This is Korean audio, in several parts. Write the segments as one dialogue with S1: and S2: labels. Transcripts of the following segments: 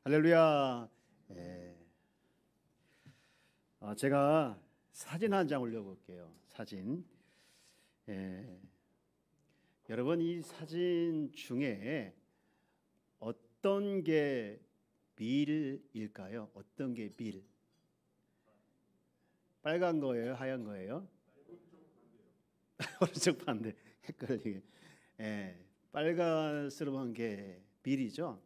S1: 할렐루야. 예. 제가 사진 한 장 올려볼게요. 사진. 예. 여러분, 이 사진 중에 어떤 게 밀일까요? 어떤 게 밀? 빨간 거예요? 하얀 거예요? 오른쪽 반대. 헷갈리게. 예. 빨간스러운 게 밀이죠.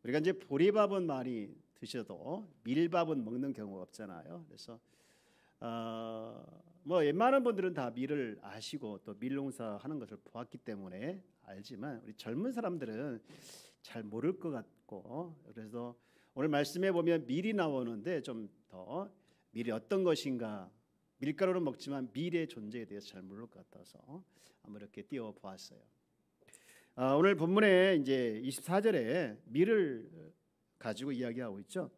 S1: 우리가 이제 보리밥은 많이 드셔도 밀밥은 먹는 경우가 없잖아요. 그래서 뭐 웬만한 분들은 다 밀을 아시고 또 밀농사 하는 것을 보았기 때문에 알지만 우리 젊은 사람들은 잘 모를 것 같고, 그래서 오늘 말씀해 보면 밀이 나오는데 좀 더 밀이 어떤 것인가, 밀가루는 먹지만 밀의 존재에 대해서 잘 모를 것 같아서 한번 이렇게 띄워 보았어요. 오늘 본문에 이제 24절에 밀을 가지고 이야기하고 있죠.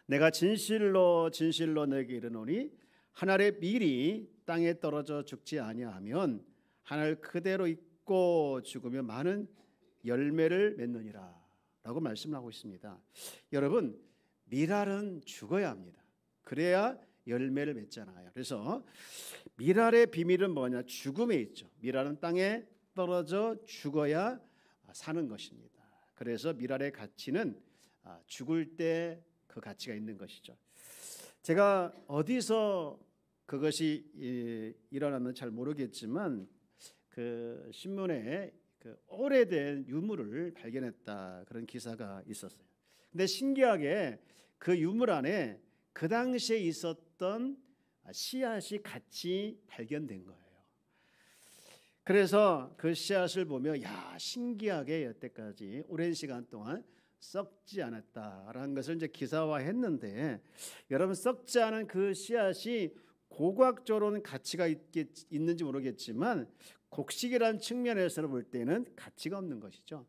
S1: 내가 진실로 진실로 너에게 이르노니 한 알의 밀이 땅에 떨어져 죽지 아니하면 한 알 그대로 있고 죽으면 많은 열매를 맺느니라 라고 말씀을 하고 있습니다. 여러분, 밀알은 죽어야 합니다. 그래야 열매를 맺잖아요. 그래서 밀알의 비밀은 뭐냐? 죽음에 있죠. 밀알은 땅에 떨어져 죽어야 사는 것입니다. 그래서 밀알의 가치는 죽을 때 그 가치가 있는 것이죠. 제가 어디서 그것이 일어났는지 잘 모르겠지만 그 신문에 그 오래된 유물을 발견했다, 그런 기사가 있었어요. 근데 신기하게 그 유물 안에 그 당시에 있었던 씨앗이 같이 발견된 거예요. 그래서 그 씨앗을 보며 신기하게 여태까지 오랜 시간 동안 썩지 않았다라는 것을 이제 기사화했는데, 여러분, 썩지 않은 그 씨앗이 고고학적으로는 가치가 있는지 모르겠지만 곡식이라는 측면에서 볼 때는 가치가 없는 것이죠.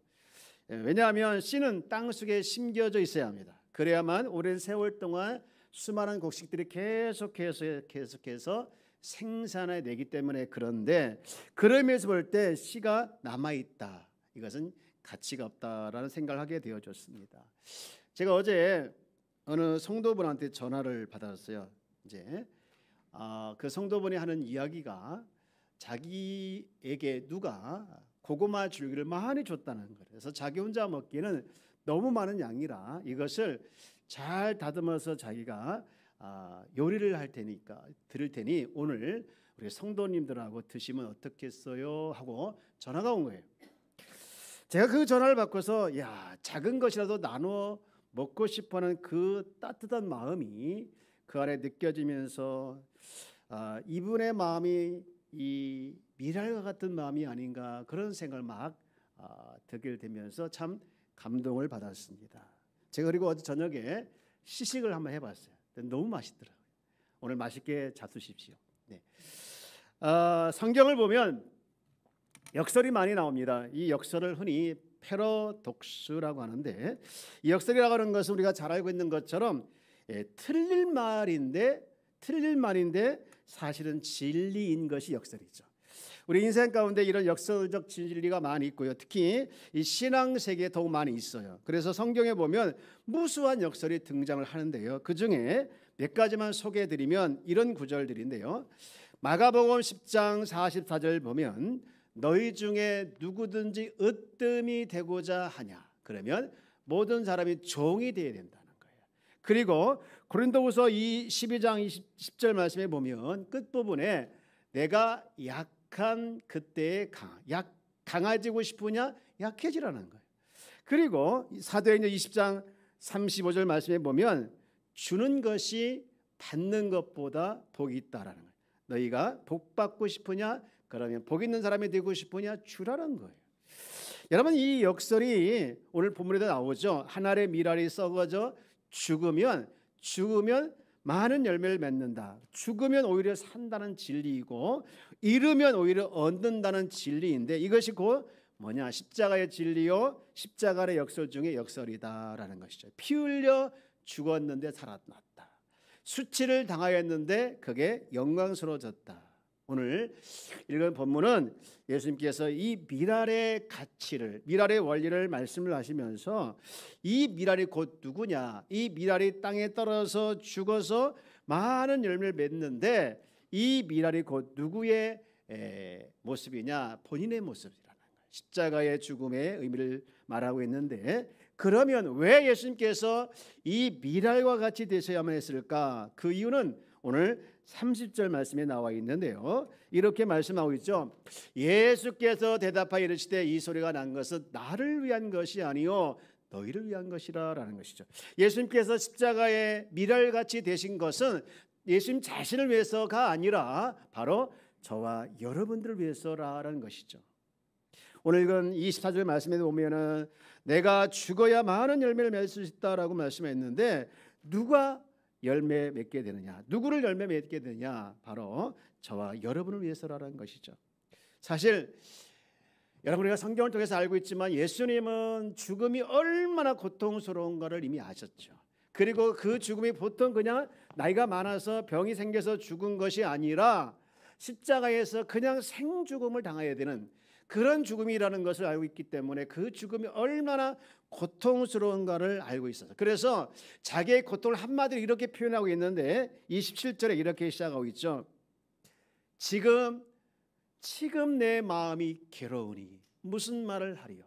S1: 왜냐하면 씨는 땅속에 심겨져 있어야 합니다. 그래야만 오랜 세월 동안 수많은 곡식들이 계속해서 생산해 내기 때문에. 그런데 그러면서 볼 때 씨가 남아있다, 이것은 가치가 없다라는 생각을 하게 되어졌습니다. 제가 어제 어느 성도분한테 전화를 받았어요. 이제 그 성도분이 하는 이야기가 자기에게 누가 고구마 줄기를 많이 줬다는 거예요. 그래서 자기 혼자 먹기는 너무 많은 양이라 이것을 잘 다듬어서 자기가 요리를 할 테니까 드릴 테니 오늘 우리 성도님들하고 드시면 어떻겠어요 하고 전화가 온 거예요. 제가 그 전화를 받고서 작은 것이라도 나눠 먹고 싶어하는 그 따뜻한 마음이 그 안에 느껴지면서 이분의 마음이 이 밀알과 같은 마음이 아닌가, 그런 생각을 막 듣게 되면서 참 감동을 받았습니다. 제가 그리고 어제 저녁에 시식을 한번 해봤어요. 너무 맛있더라고요. 오늘 맛있게 잡수십시오. 네. 성경을 보면 역설이 많이 나옵니다. 이 역설을 흔히 패러독스라고 하는데, 이 역설이라고 하는 것은 우리가 잘 알고 있는 것처럼 틀릴 말인데 사실은 진리인 것이 역설이죠. 우리 인생 가운데 이런 역설적 진리가 많이 있고요. 특히 이 신앙 세계에 더욱 많이 있어요. 그래서 성경에 보면 무수한 역설이 등장을 하는데요. 그 중에 몇 가지만 소개해드리면 이런 구절들인데요. 마가복음 10장 44절 보면 너희 중에 누구든지 으뜸이 되고자 하냐, 그러면 모든 사람이 종이 되어야 된다는 거예요. 그리고 고린도후서 12장 10절 말씀에 보면 끝부분에 내가 약한 그때에 강해지고 싶으냐, 약해지라는 거예요. 그리고 사도행전 20장 35절 말씀에 보면 주는 것이 받는 것보다 복이 있다라는 거예요. 너희가 복 받고 싶으냐, 그러면 복 있는 사람이 되고 싶으냐, 주라는 거예요. 여러분, 이 역설이 오늘 본문에도 나오죠. 한 알의 밀알이 썩어져 죽으면 많은 열매를 맺는다. 죽으면 오히려 산다는 진리이고 잃으면 오히려 얻는다는 진리인데, 이것이 곧 뭐냐? 십자가의 진리요, 십자가의 역설 중에 역설이다라는 것이죠. 피 흘려 죽었는데 살아났다. 수치를 당하였는데 그게 영광스러워졌다. 오늘 읽은 본문은 예수님께서 이 미랄의 가치를, 미랄의 원리를 말씀을 하시면서 이 미랄이 곧 누구냐, 이 미랄이 땅에 떨어져서 죽어서 많은 열매를 맺는데 이 미랄이 곧 누구의 모습이냐, 본인의 모습이라는 거예요. 십자가의 죽음의 의미를 말하고 있는데, 그러면 왜 예수님께서 이 미랄과 같이 되셔야만 했을까? 그 이유는 오늘 30절 말씀에 나와 있는데요, 이렇게 말씀하고 있죠. 예수께서 대답하여 이르시되 이 소리가 난 것은 나를 위한 것이 아니요 너희를 위한 것이라라는 것이죠. 예수님께서 십자가에 미랄같이 되신 것은 예수님 자신을 위해서가 아니라 바로 저와 여러분들을 위해서라는 것이죠. 오늘 읽은 24절 말씀에 보면은 내가 죽어야 많은 열매를 맺을 수 있다라고 말씀했는데, 누가 열매 맺게 되느냐, 누구를 열매 맺게 되느냐, 바로 저와 여러분을 위해서라는 것이죠. 사실 여러분, 우리가 성경을 통해서 알고 있지만 예수님은 죽음이 얼마나 고통스러운가를 이미 아셨죠. 그리고 그 죽음이 보통 그냥 나이가 많아서 병이 생겨서 죽은 것이 아니라 십자가에서 그냥 생죽음을 당해야 되는 그런 죽음이라는 것을 알고 있기 때문에 그 죽음이 얼마나 고통스러운가를 알고 있어서, 그래서 자기의 고통을 한마디로 이렇게 표현하고 있는데 27절에 이렇게 시작하고 있죠. 지금 내 마음이 괴로우니 무슨 말을 하리요.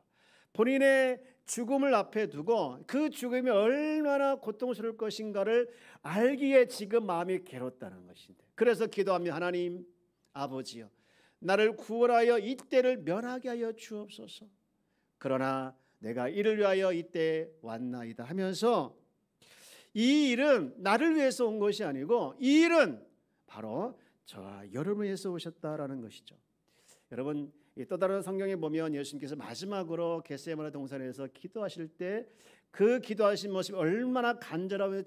S1: 본인의 죽음을 앞에 두고 그 죽음이 얼마나 고통스러울 것인가를 알기에 지금 마음이 괴롭다는 것인데, 그래서 기도하며 하나님 아버지여, 나를 구원하여 이때를 면하게 하여 주옵소서. 그러나 내가 이를 위하여 이때 왔나이다 하면서, 이 일은 나를 위해서 온 것이 아니고 이 일은 바로 저와 여러분을 위해서 오셨다라는 것이죠. 여러분, 또 다른 성경에 보면 예수님께서 마지막으로 겟세마네 동산에서 기도하실 때 그 기도하신 모습이 얼마나 간절하고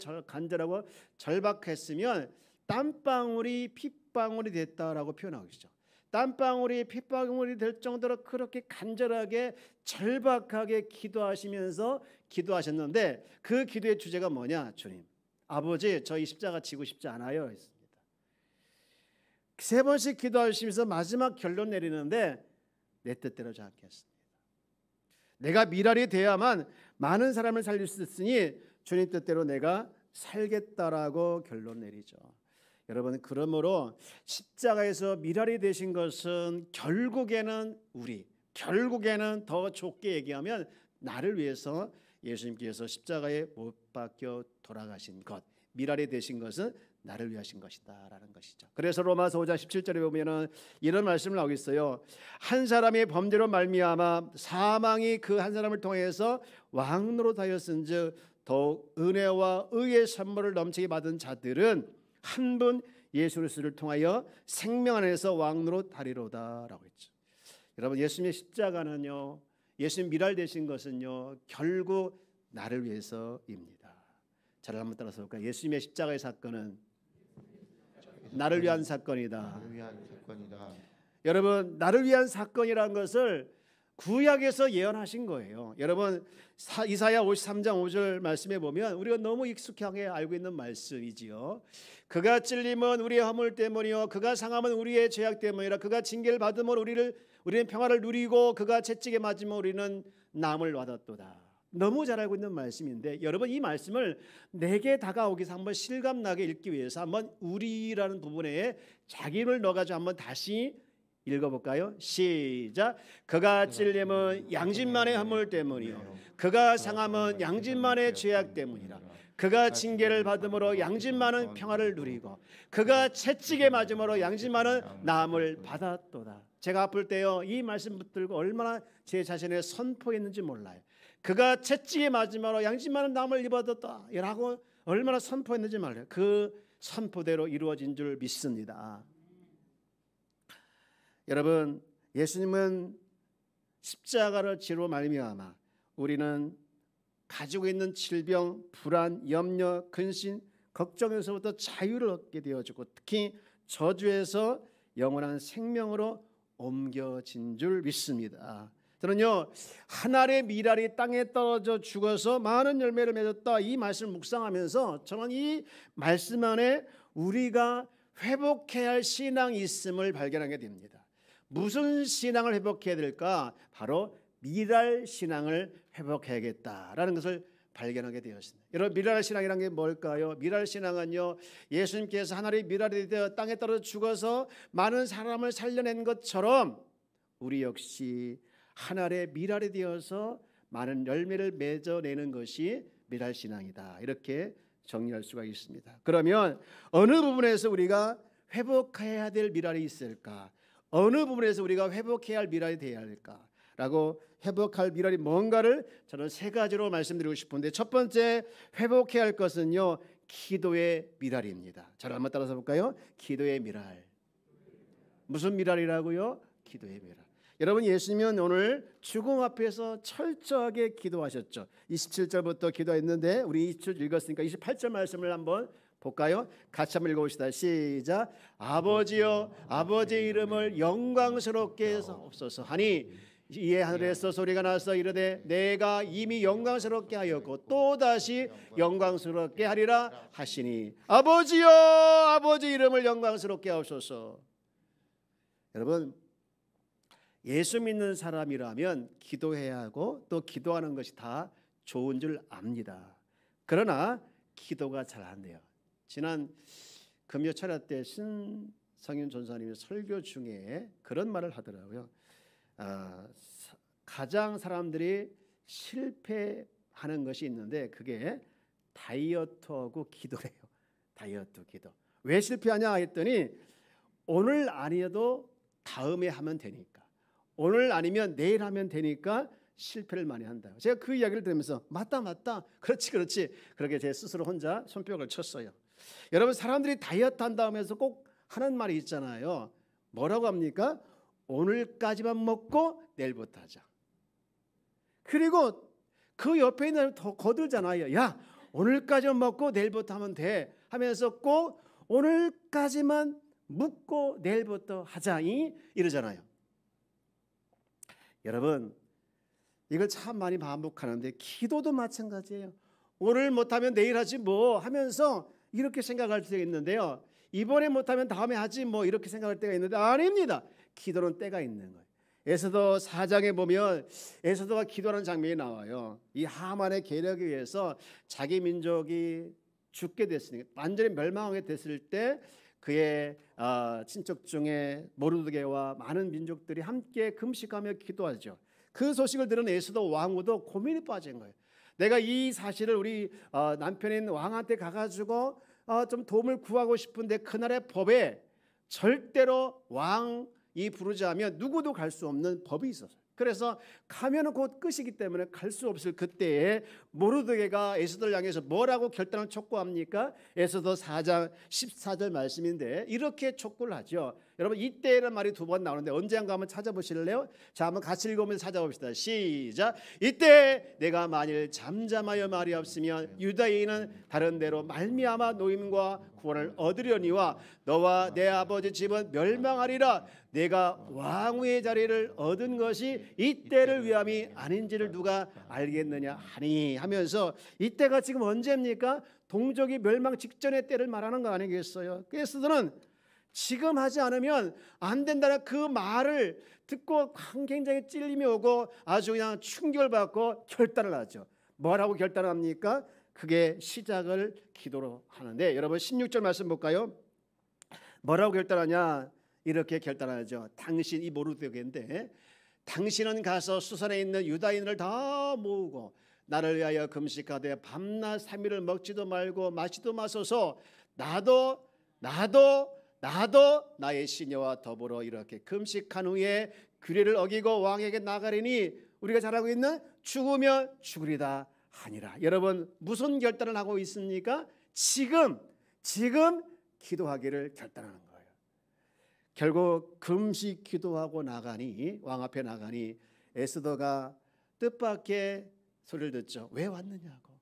S1: 절박했으면 땀방울이 핏방울이 됐다라고 표현하고 있죠. 땀방울이 핏방울이 될 정도로 그렇게 간절하게 절박하게 기도하시면서 기도하셨는데, 그 기도의 주제가 뭐냐? 주님, 아버지, 저희 십자가 지고 싶지 않아요 했습니다. 3번씩 기도하시면서 마지막 결론 내리는데, 내 뜻대로 하지 않겠습니다. 내가 미랄이 돼야만 많은 사람을 살릴 수 있으니 주님 뜻대로 내가 살겠다라고 결론 내리죠. 여러분, 그러므로 십자가에서 미랄이 되신 것은 결국에는 결국에는 더 좁게 얘기하면 나를 위해서 예수님께서 십자가에 못 박혀 돌아가신 것, 미랄이 되신 것은 나를 위하신 것이다라는 것이죠. 그래서 로마서 5장 17절에 보면은 이런 말씀을 하고 있어요. 한 사람의 범죄로 말미암아 사망이 그 한 사람을 통해서 왕노릇하였은즉 더욱 은혜와 의의 선물을 넘치게 받은 자들은 한 분 예수 그리스도를 통하여 생명 안에서 왕노릇하리로다라고 했죠. 여러분, 예수님의 십자가는요, 예수님 미랄 되신 것은요, 결국 나를 위해서입니다. 저를 한번 따라서 볼까요? 예수님의 십자가의 사건은 나를 위한 사건이다. 여러분, 나를 위한 사건이라는 것을 구약에서 예언하신 거예요. 여러분, 이사야 53장 5절 말씀에 보면 우리가 너무 익숙하게 알고 있는 말씀이지요. 그가 찔림은 우리의 허물 때문이요 그가 상함은 우리의 죄악 때문이라. 그가 징계를 받음으로 우리는 평화를 누리고 그가 채찍에 맞으면 우리는 남을 받았도다. 너무 잘 알고 있는 말씀인데, 여러분, 이 말씀을 내게 다가오기 위해서 한번 실감나게 읽기 위해서 한번 우리라는 부분에 자기 힘을 넣어가지고 한번 다시 읽어볼까요? 시작. 그가 찔림은 양심만의 허물 때문이요 그가 상함은 양심만의 죄악 때문이라. 그가 징계를 받음으로 양심만은 평화를 누리고 그가 채찍에 맞음으로 양심만은 남을 받았도다. 제가 아플 때요, 이 말씀 붙들고 얼마나 제 자신을 선포했는지 몰라요. 그가 채찍에 맞음으로 양심만은 남을 입었다 라고 얼마나 선포했는지 몰라요. 그 선포대로 이루어진 줄 믿습니다. 여러분, 예수님은 십자가를 지로 말미암아 우리는 가지고 있는 질병, 불안, 염려, 근심, 걱정에서부터 자유를 얻게 되어지고 특히 저주에서 영원한 생명으로 옮겨진 줄 믿습니다. 저는요, 한 알의 미랄이 땅에 떨어져 죽어서 많은 열매를 맺었다, 이 말씀을 묵상하면서 저는 이 말씀 안에 우리가 회복해야 할 신앙이 있음을 발견하게 됩니다. 무슨 신앙을 회복해야 될까? 바로 미랄 신앙을 회복해야겠다라는 것을 발견하게 되었습니다. 여러분, 미랄 신앙이란 게 뭘까요? 미랄 신앙은요, 예수님께서 하늘의 미랄이 되어 땅에 떨어져 죽어서 많은 사람을 살려낸 것처럼 우리 역시 하늘의 미랄이 되어서 많은 열매를 맺어내는 것이 미랄 신앙이다. 이렇게 정리할 수가 있습니다. 그러면 어느 부분에서 우리가 회복해야 될 미랄이 있을까? 어느 부분에서 우리가 회복해야 할 미랄이 되어야 할까? 라고 회복할 미랄이 뭔가를 저는 세 가지로 말씀드리고 싶은데, 첫 번째 회복해야 할 것은요, 기도의 미랄입니다. 저를 한번 따라서 볼까요? 기도의 미랄. 무슨 미랄이라고요? 기도의 미랄. 여러분, 예수님은 오늘 죽음 앞에서 철저하게 기도하셨죠. 27절부터 기도했는데 우리 27절 읽었으니까 28절 말씀을 한번 볼까요? 같이 한번 읽어봅시다. 시작. 아버지여, 아버지의 이름을 영광스럽게 하옵소서 하니 이에 하늘에서 소리가 나서 이르되 내가 이미 영광스럽게 하였고 또다시 영광스럽게 하리라 하시니 아버지여, 아버지 이름을 영광스럽게 하옵소서. 여러분, 예수 믿는 사람이라면 기도해야 하고 또 기도하는 것이 다 좋은 줄 압니다. 그러나 기도가 잘 안 돼요. 지난 금요 철야 때 신성윤 전사님이 설교 중에 그런 말을 하더라고요. 가장 사람들이 실패하는 것이 있는데 그게 다이어트하고 기도래요. 다이어트 기도. 왜 실패하냐 했더니 오늘 아니어도 다음에 하면 되니까, 오늘 아니면 내일 하면 되니까 실패를 많이 한다. 제가 그 이야기를 들으면서 맞다 그렇지 그렇게 제 스스로 혼자 손뼉을 쳤어요. 여러분, 사람들이 다이어트 한다고 해서 꼭 하는 말이 있잖아요. 뭐라고 합니까? 오늘까지만 먹고 내일부터 하자. 그리고 그 옆에 있는 사람이 더 거들잖아요. 야, 오늘까지만 먹고 내일부터 하면 돼 하면서 꼭 오늘까지만 묵고 내일부터 하자 이러잖아요. 여러분, 이걸 참 많이 반복하는데 기도도 마찬가지예요. 오늘 못하면 내일 하지 뭐 하면서 이렇게 생각할 때가 있는데요, 이번에 못하면 다음에 하지 뭐 이렇게 생각할 때가 있는데 아닙니다. 기도는 때가 있는 거예요. 에스더 4장에 보면 에스더가 기도하는 장면이 나와요. 이 하만의 계략에 의해서 자기 민족이 죽게 됐으니까, 완전히 멸망하게 됐을 때 그의 친척 중에 모르드게와 많은 민족들이 함께 금식하며 기도하죠. 그 소식을 들은 에스더 왕후도 고민에 빠진 거예요. 내가 이 사실을 우리 남편인 왕한테 가가지고 좀 도움을 구하고 싶은데 그날의 법에 절대로 왕이 부르지 않으면 누구도 갈 수 없는 법이 있었어요. 그래서 가면은 곧 끝이기 때문에 갈 수 없을 그때에 모르드게가 에스더를 향해서 뭐라고 결단을 촉구합니까? 에스더 4장 14절 말씀인데 이렇게 촉구를 하죠. 여러분, 이때라는 말이 두 번 나오는데 언젠가 한번 찾아보실래요? 자, 한번 같이 읽으면서 찾아봅시다. 시작. 이때 내가 만일 잠잠하여 말이 없으면 유다인은 다른 데로 말미암아 노임과 구원을 얻으려니와 너와 내 아버지 집은 멸망하리라. 내가 왕후의 자리를 얻은 것이 이때를 위함이 아닌지를 누가 알겠느냐 하니 하면서, 이때가 지금 언제입니까? 동족이 멸망 직전의 때를 말하는 거 아니겠어요? 에스더는 지금 하지 않으면 안 된다는 그 말을 듣고 굉장히 찔림이 오고 아주 그냥 충격을 받고 결단을 하죠. 뭐라고 결단을 합니까? 그게 시작을 기도로 하는데, 여러분 16절 말씀 볼까요? 뭐라고 결단하냐? 이렇게 결단하죠. 당신, 이 모르드게인데, 당신은 가서 수산에 있는 유다인을 다 모으고 나를 위하여 금식하되 밤낮 3일을 먹지도 말고 마시도 마소서. 나도 나의 시녀와 더불어 이렇게 금식한 후에 규례를 어기고 왕에게 나가리니 우리가 잘하고 있는 죽으면 죽으리다 하니라. 여러분, 무슨 결단을 하고 있습니까? 지금 기도하기를 결단하는 거예요. 결국 금식 기도하고 나가니, 왕 앞에 나가니 에스더가 뜻밖의 소리를 듣죠. 왜 왔느냐고.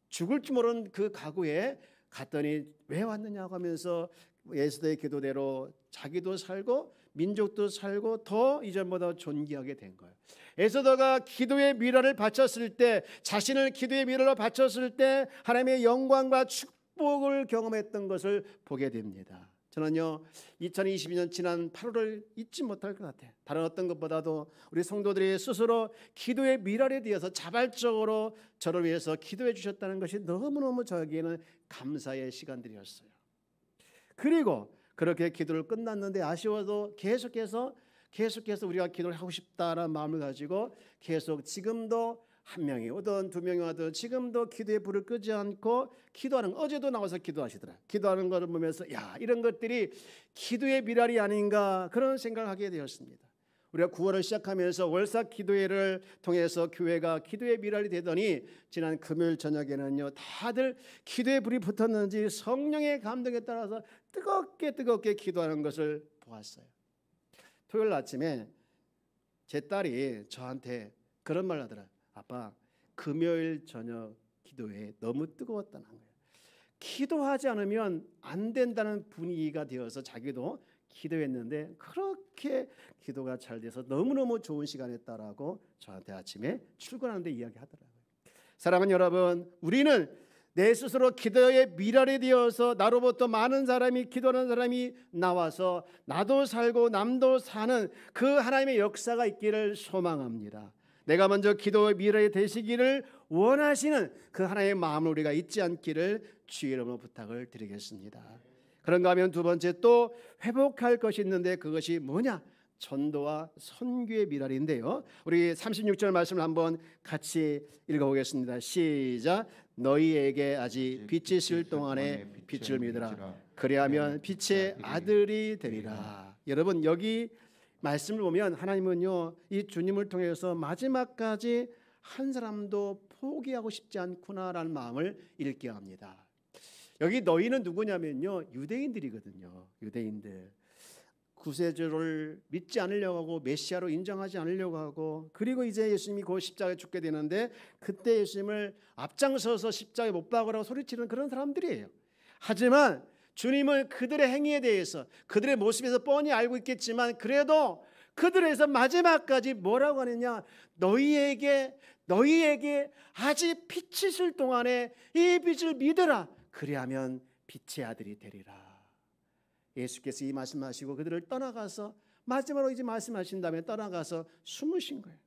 S1: 죽을 줄 모르는 그 가구에 갔더니 왜 왔느냐고 하면서 에스더의 기도대로 자기도 살고 민족도 살고 더 이전보다 존귀하게 된 거예요. 에스더가 기도의 미랄을 바쳤을 때, 자신을 기도의 미랄로 바쳤을 때 하나님의 영광과 축복을 경험했던 것을 보게 됩니다. 저는요 2022년 지난 8월을 잊지 못할 것 같아요. 다른 어떤 것보다도 우리 성도들이 스스로 기도의 미랄에 대해서 자발적으로 저를 위해서 기도해 주셨다는 것이 너무너무 저에게는 감사의 시간들이었어요. 그리고 그렇게 기도를 끝났는데 아쉬워도 계속해서 우리가 기도를 하고 싶다는 마음을 가지고 계속 지금도 한 명이 오든 두 명이 와도 지금도 기도의 불을 끄지 않고 기도하는, 어제도 나와서 기도하시더라. 기도하는 것을 보면서 야, 이런 것들이 기도의 미랄이 아닌가 그런 생각을 하게 되었습니다. 우리가 9월을 시작하면서 월사 기도회를 통해서 교회가 기도의 미랄이 되더니 지난 금요일 저녁에는요 다들 기도의 불이 붙었는지 성령의 감동에 따라서 뜨겁게 기도하는 것을 보았어요. 토요일 아침에 제 딸이 저한테 그런 말을 하더라. 아빠, 금요일 저녁 기도회 너무 뜨거웠다는 거예요. 기도하지 않으면 안 된다는 분위기가 되어서 자기도 기도했는데 그렇게 기도가 잘 돼서 너무너무 좋은 시간이었다라고 저한테 아침에 출근하는데 이야기하더라고요. 사랑하는 여러분, 우리는 내 스스로 기도의 미랄이 되어서 나로부터 많은 사람이 기도하는 사람이 나와서 나도 살고 남도 사는 그 하나님의 역사가 있기를 소망합니다. 내가 먼저 기도의 미랄이 되시기를 원하시는 그 하나님의 마음을 우리가 잊지 않기를 주의 이름으로 부탁을 드리겠습니다. 그런가 하면 두 번째 또 회복할 것이 있는데 그것이 뭐냐? 전도와 선교의 미랄인데요. 우리 36절 말씀을 한번 같이 읽어보겠습니다. 시작. 너희에게 아직 빛이 있을 동안에 빛을 믿으라. 그리하면 빛의 아들이 되리라. 여러분 여기 말씀을 보면 하나님은요 이 주님을 통해서 마지막까지 한 사람도 포기하고 싶지 않구나라는 마음을 읽게 합니다. 여기 너희는 누구냐면요 유대인들이거든요. 유대인들 구세주를 믿지 않으려고 하고 메시아로 인정하지 않으려고 하고 그리고 이제 예수님이 곧 십자가에 죽게 되는데 그때 예수님을 앞장서서 십자가에 못 박으라고 소리치는 그런 사람들이에요. 하지만 주님을 그들의 행위에 대해서 그들의 모습에서 뻔히 알고 있겠지만 그래도 그들에서 마지막까지 뭐라고 하느냐? 너희에게 아직 빛이 있을 동안에 이 빛을 믿으라. 그리하면 빛의 아들이 되리라. 예수께서 이 말씀하시고 그들을 떠나가서 마지막으로 이제 말씀하신 다음에 떠나가서 숨으신 거예요.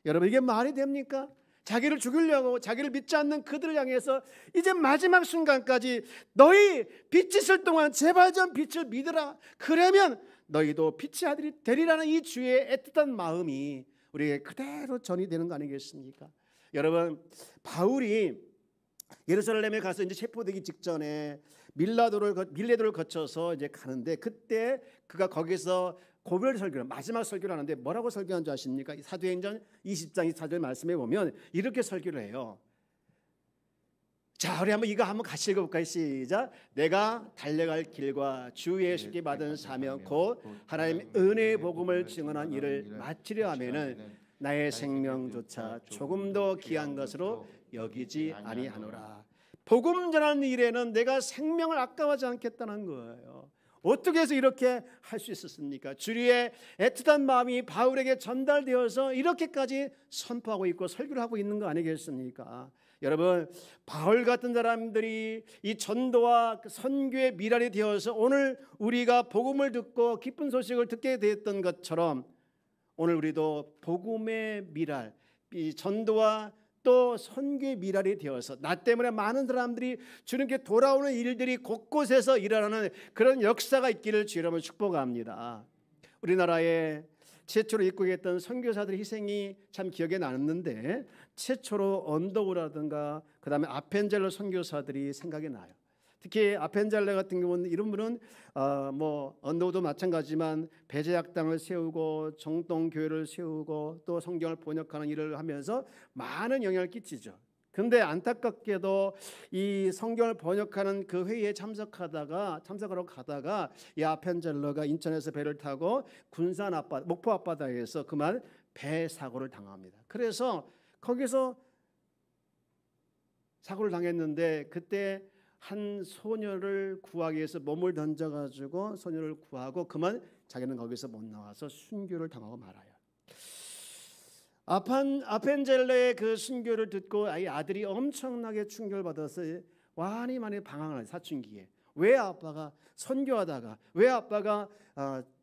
S1: 여러분 이게 말이 됩니까? 자기를 죽이려고 자기를 믿지 않는 그들을 향해서 이제 마지막 순간까지 너희 빛이 있을 동안 제발 좀 빛을 믿으라. 그러면 너희도 빛의 아들이 되리라는 이 주의 애틋한 마음이 우리에게 그대로 전이되는 거 아니겠습니까? 여러분 바울이 예루살렘에 가서 이제 체포되기 직전에 밀레도를 거쳐서 이제 가는데 그때 그가 거기서 고별 설교를 마지막 설교를 하는데 뭐라고 설교한 줄 아십니까? 사도행전 20장 24절 말씀에 보면 이렇게 설교를 해요. 자, 우리 이거 한번 같이 읽어볼까요? 시작. 내가 달려갈 길과 주 예수께 받은 사명 곧 하나님의 은혜의 복음을 증언한 일을 마치려 하면은 나의 생명조차 조금도 귀한 것으로 여기지 아니하노라. 복음 전하는 일에는 내가 생명을 아까워하지 않겠다는 거예요. 어떻게 해서 이렇게 할 수 있었습니까? 주의 애틋한 마음이 바울에게 전달되어서 이렇게까지 선포하고 있고 설교를 하고 있는 거 아니겠습니까? 여러분 바울 같은 사람들이 이 전도와 선교의 미랄이 되어서 오늘 우리가 복음을 듣고 기쁜 소식을 듣게 되었던 것처럼 오늘 우리도 복음의 미랄, 이 전도와 또 선교의 미랄이 되어서 나 때문에 많은 사람들이 주님께 돌아오는 일들이 곳곳에서 일어나는 그런 역사가 있기를 주의 이름으로 축복합니다. 우리나라에 최초로 입국했던 선교사들의 희생이 참 기억에 남는데 최초로 언더우라든가 그다음에 아펜젤러 선교사들이 생각이 나요. 특히 아펜젤러 같은 경우는 이런 분은 언더우도 마찬가지지만 배제학당을 세우고 정동교회를 세우고 또 성경을 번역하는 일을 하면서 많은 영향을 끼치죠. 그런데 안타깝게도 이 성경을 번역하는 그 회의에 참석하러 가다가 이 아펜젤러가 인천에서 배를 타고 군산 목포 앞바다에서 그만 배 사고를 당합니다. 그래서 거기서 사고를 당했는데 그때 한 소녀를 구하기 위해서 몸을 던져가지고 소녀를 구하고 그만 자기는 거기서 못 나와서 순교를 당하고 말아요. 아펜젤러의 그 순교를 듣고 아들이 엄청나게 충격을 받아서 많이 방황을 해요. 사춘기에 왜 아빠가 선교하다가, 왜 아빠가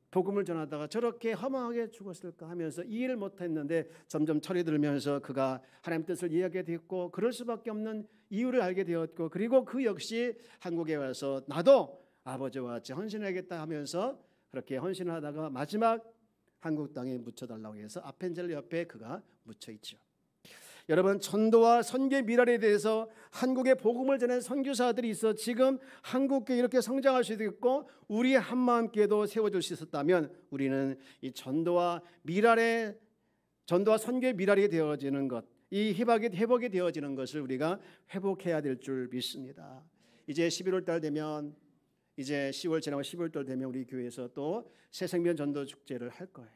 S1: 복음을 전하다가 저렇게 허망하게 죽었을까 하면서 이해를 못했는데 점점 철이 들면서 그가 하나님 뜻을 이해하게 됐고 그럴 수밖에 없는 이유를 알게 되었고, 그리고 그 역시 한국에 와서 나도 아버지와 같이 헌신하겠다 하면서 그렇게 헌신을 하다가 마지막 한국 땅에 묻혀달라고 해서 아펜젤 옆에 그가 묻혀 있죠. 여러분, 전도와 선교의 미랄에 대해서 한국에 복음을 전하는 선교사들이 있어 지금 한국교회 이렇게 성장할 수도 있고 우리 한마음교회도 세워줄 수 있었다면 우리는 이 전도와 선교의 미랄이 되어지는 것, 이 회복이 되어지는 것을 우리가 회복해야 될 줄 믿습니다. 이제 11월 달 되면, 이제 10월 지나고 11월 달 되면 우리 교회에서 또 새생명 전도 축제를 할 거예요.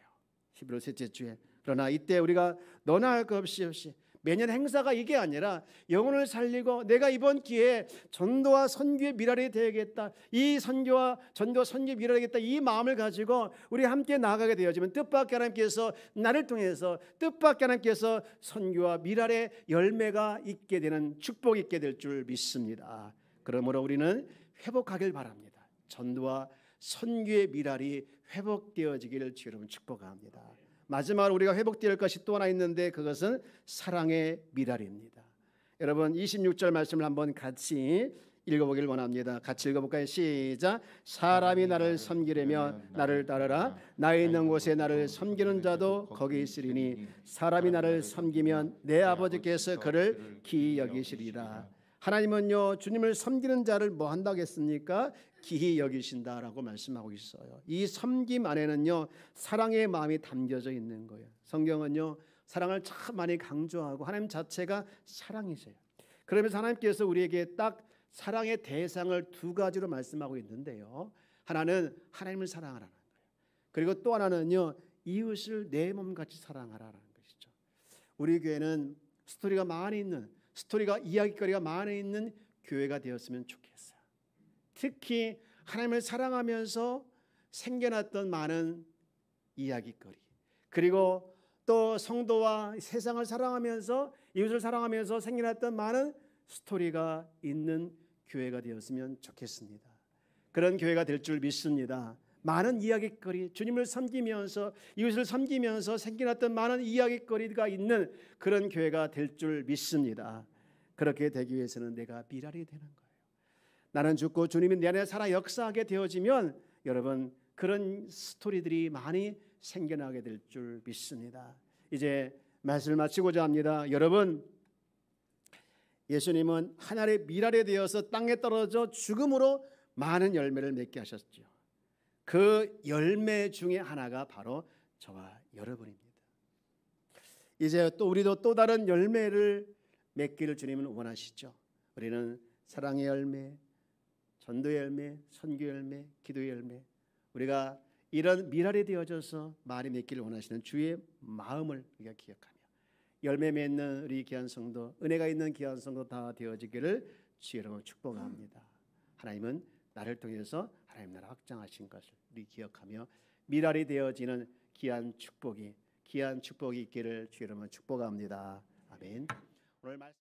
S1: 11월 셋째 주에. 그러나 이때 우리가 너나 할 것 없이 매년 행사가 이게 아니라 영혼을 살리고 내가 이번 기회에 전도와 선교의 미랄이 되겠다, 이 선교와 전도 선교의 미랄이 되겠다, 이 마음을 가지고 우리 함께 나아가게 되어지면 뜻밖의 하나님께서 나를 통해서, 뜻밖의 하나님께서 선교와 미랄의 열매가 있게 되는, 축복이 있게 될 줄 믿습니다. 그러므로 우리는 회복하길 바랍니다. 전도와 선교의 미랄이 회복되어지기를 주 여러분 축복합니다. 마지막으로 우리가 회복될 것이 또 하나 있는데 그것은 사랑의 미랄입니다. 여러분 26절 말씀을 한번 같이 읽어보길 원합니다. 같이 읽어볼까요? 시작. 사람이 나를 섬기려면 나를 따르라. 나의 있는 곳에 나를 섬기는 자도 거기 있으리니 사람이 나를 섬기면 내 아버지께서 그를 기히 여기시리라. 하나님은요, 주님을 섬기는 자를 뭐 한다고 했습니까? 기히 여기신다라고 말씀하고 있어요. 이 섬김 안에는요, 사랑의 마음이 담겨져 있는 거예요. 성경은요, 사랑을 참 많이 강조하고 하나님 자체가 사랑이세요. 그러면서 하나님께서 우리에게 딱 사랑의 대상을 두 가지로 말씀하고 있는데요, 하나는 하나님을 사랑하라는 거예요. 그리고 또 하나는요, 이웃을 내 몸같이 사랑하라는 것이죠. 우리 교회는 스토리가 이야기거리가 많이 있는 교회가 되었으면 좋겠어요. 특히 하나님을 사랑하면서 생겨났던 많은 이야기거리, 그리고 또 성도와 세상을 사랑하면서 이웃을 사랑하면서 생겨났던 많은 스토리가 있는 교회가 되었으면 좋겠습니다. 그런 교회가 될 줄 믿습니다. 많은 이야기거리, 주님을 섬기면서 이웃을 섬기면서 생겨났던 많은 이야기거리가 있는 그런 교회가 될 줄 믿습니다. 그렇게 되기 위해서는 내가 미랄이 되는 거예요. 나는 죽고 주님이 내 안에 살아 역사하게 되어지면 여러분 그런 스토리들이 많이 생겨나게 될 줄 믿습니다. 이제 말씀을 마치고자 합니다. 여러분, 예수님은 하늘의 미랄이 되어서 땅에 떨어져 죽음으로 많은 열매를 맺게 하셨죠. 그 열매 중에 하나가 바로 저와 여러분입니다. 이제 또 우리도 또 다른 열매를 맺기를 주님은 원하시죠. 우리는 사랑의 열매, 전도의 열매, 선교의 열매, 기도의 열매, 우리가 이런 미랄이 되어져서 많이 맺기를 원하시는 주의 마음을 우리가 기억하며 열매 맺는 우리 귀한 성도, 은혜가 있는 귀한 성도 다 되어지기를 주 여러분 축복합니다. 하나님은 나를 통해서 하나님 나라 확장하신 것을 우리 기억하며 미랄이 되어지는 귀한 축복이 있기를 주 여러분 축복합니다. 아멘. 오늘 말씀